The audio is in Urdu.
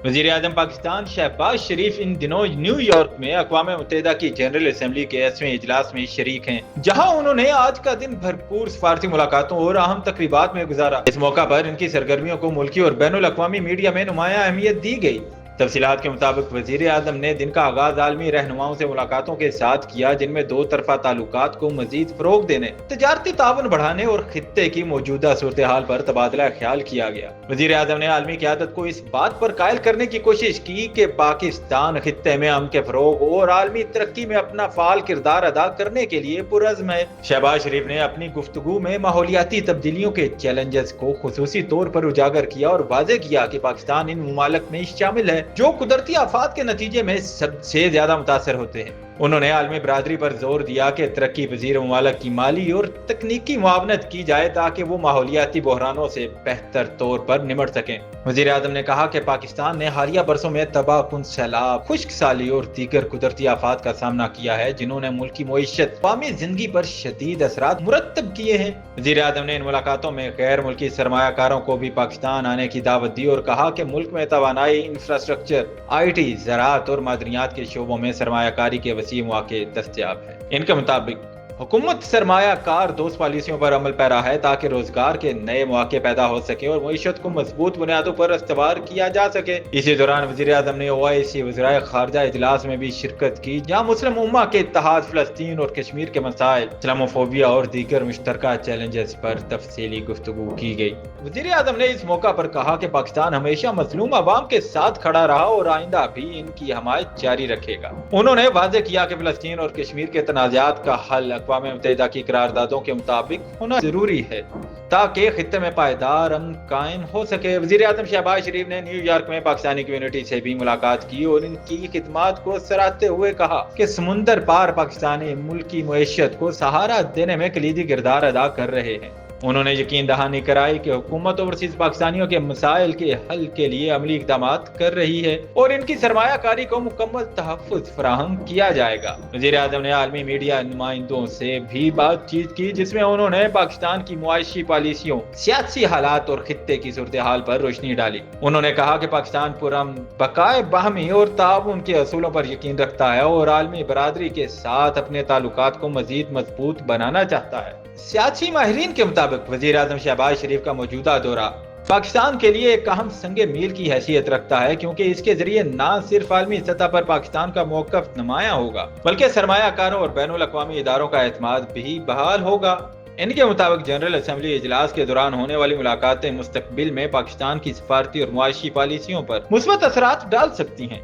وزیر اعظم پاکستان شہباز شریف ان دنوں نیو یارک میں اقوام متحدہ کی جنرل اسمبلی کے 80ویں اجلاس میں شریک ہیں، جہاں انہوں نے آج کا دن بھرپور سفارتی ملاقاتوں اور اہم تقریبات میں گزارا۔ اس موقع پر ان کی سرگرمیوں کو ملکی اور بین الاقوامی میڈیا میں نمایاں اہمیت دی گئی۔ تفصیلات کے مطابق وزیر اعظم نے دن کا آغاز عالمی رہنماؤں سے ملاقاتوں کے ساتھ کیا، جن میں دو طرفہ تعلقات کو مزید فروغ دینے، تجارتی تعاون بڑھانے اور خطے کی موجودہ صورتحال پر تبادلہ خیال کیا گیا۔ وزیر اعظم نے عالمی قیادت کو اس بات پر قائل کرنے کی کوشش کی کہ پاکستان خطے میں امن کے فروغ اور عالمی ترقی میں اپنا فعال کردار ادا کرنے کے لیے پرعزم ہے۔ شہباز شریف نے اپنی گفتگو میں ماحولیاتی تبدیلیوں کے چیلنجز کو خصوصی طور پر اجاگر کیا اور واضح کیا کہ پاکستان ان ممالک میں شامل ہے جو قدرتی آفات کے نتیجے میں سب سے زیادہ متاثر ہوتے ہیں۔ انہوں نے عالمی برادری پر زور دیا کہ ترقی پذیر ممالک کی مالی اور تکنیکی معاونت کی جائے تاکہ وہ ماحولیاتی بحرانوں سے بہتر طور پر نمٹ سکیں۔ وزیر اعظم نے کہا کہ پاکستان نے حالیہ برسوں میں تباہ کن سیلاب، خشک سالی اور دیگر قدرتی آفات کا سامنا کیا ہے، جنہوں نے ملکی معیشت، عوامی زندگی پر شدید اثرات مرتب کیے ہیں۔ وزیر اعظم نے ان ملاقاتوں میں غیر ملکی سرمایہ کاروں کو بھی پاکستان آنے کی دعوت دی اور کہا کہ ملک میں توانائی، انفراسٹرکچر، IT، زراعت اور معدنیات کے شعبوں میں سرمایہ کاری کے وسیع مواقع دستیاب ہیں۔ ان کے مطابق حکومت سرمایہ کار دوست پالیسیوں پر عمل پیرا ہے تاکہ روزگار کے نئے مواقع پیدا ہو سکیں اور معیشت کو مضبوط بنیادوں پر استوار کیا جا سکے۔ اسی دوران وزیر اعظم نے OIC وزرائے خارجہ اجلاس میں بھی شرکت کی، جہاں مسلم امہ کے اتحاد، فلسطین اور کشمیر کے مسائل، اسلاموفوبیا اور دیگر مشترکہ چیلنجز پر تفصیلی گفتگو کی گئی۔ وزیر اعظم نے اس موقع پر کہا کہ پاکستان ہمیشہ مظلوم عوام کے ساتھ کھڑا رہا اور آئندہ بھی ان کی حمایت جاری رکھے گا۔ انہوں نے واضح کیا کہ فلسطین اور کشمیر کے تنازعات کا حل اقوام متحدہ کی قراردادوں کے مطابق ہونا ضروری ہے تاکہ خطے میں پائیدار امن قائم ہو سکے۔ وزیر اعظم شہباز شریف نے نیو یارک میں پاکستانی کمیونٹی سے بھی ملاقات کی اور ان کی خدمات کو سراہتے ہوئے کہا کہ سمندر پار پاکستانی ملکی معیشت کو سہارا دینے میں کلیدی کردار ادا کر رہے ہیں۔ انہوں نے یقین دہانی کرائی کہ حکومت اوورسیز پاکستانیوں کے مسائل کے حل کے لیے عملی اقدامات کر رہی ہے اور ان کی سرمایہ کاری کو مکمل تحفظ فراہم کیا جائے گا۔ وزیر اعظم نے عالمی میڈیا نمائندوں سے بھی بات چیت کی، جس میں انہوں نے پاکستان کی معاشی پالیسیوں، سیاسی حالات اور خطے کی صورتحال پر روشنی ڈالی۔ انہوں نے کہا کہ پاکستان پرامن، بقائے باہمی اور تعاون کے اصولوں پر یقین رکھتا ہے اور عالمی برادری کے ساتھ اپنے تعلقات کو مزید مضبوط بنانا چاہتا ہے۔ سیاسی ماہرین کے مطابق وزیر اعظم شہباز شریف کا موجودہ دورہ پاکستان کے لیے ایک اہم سنگ میل کی حیثیت رکھتا ہے، کیونکہ اس کے ذریعے نہ صرف عالمی سطح پر پاکستان کا موقف نمایاں ہوگا بلکہ سرمایہ کاروں اور بین الاقوامی اداروں کا اعتماد بھی بحال ہوگا۔ ان کے مطابق جنرل اسمبلی اجلاس کے دوران ہونے والی ملاقاتیں مستقبل میں پاکستان کی سفارتی اور معاشی پالیسیوں پر مثبت اثرات ڈال سکتی ہیں۔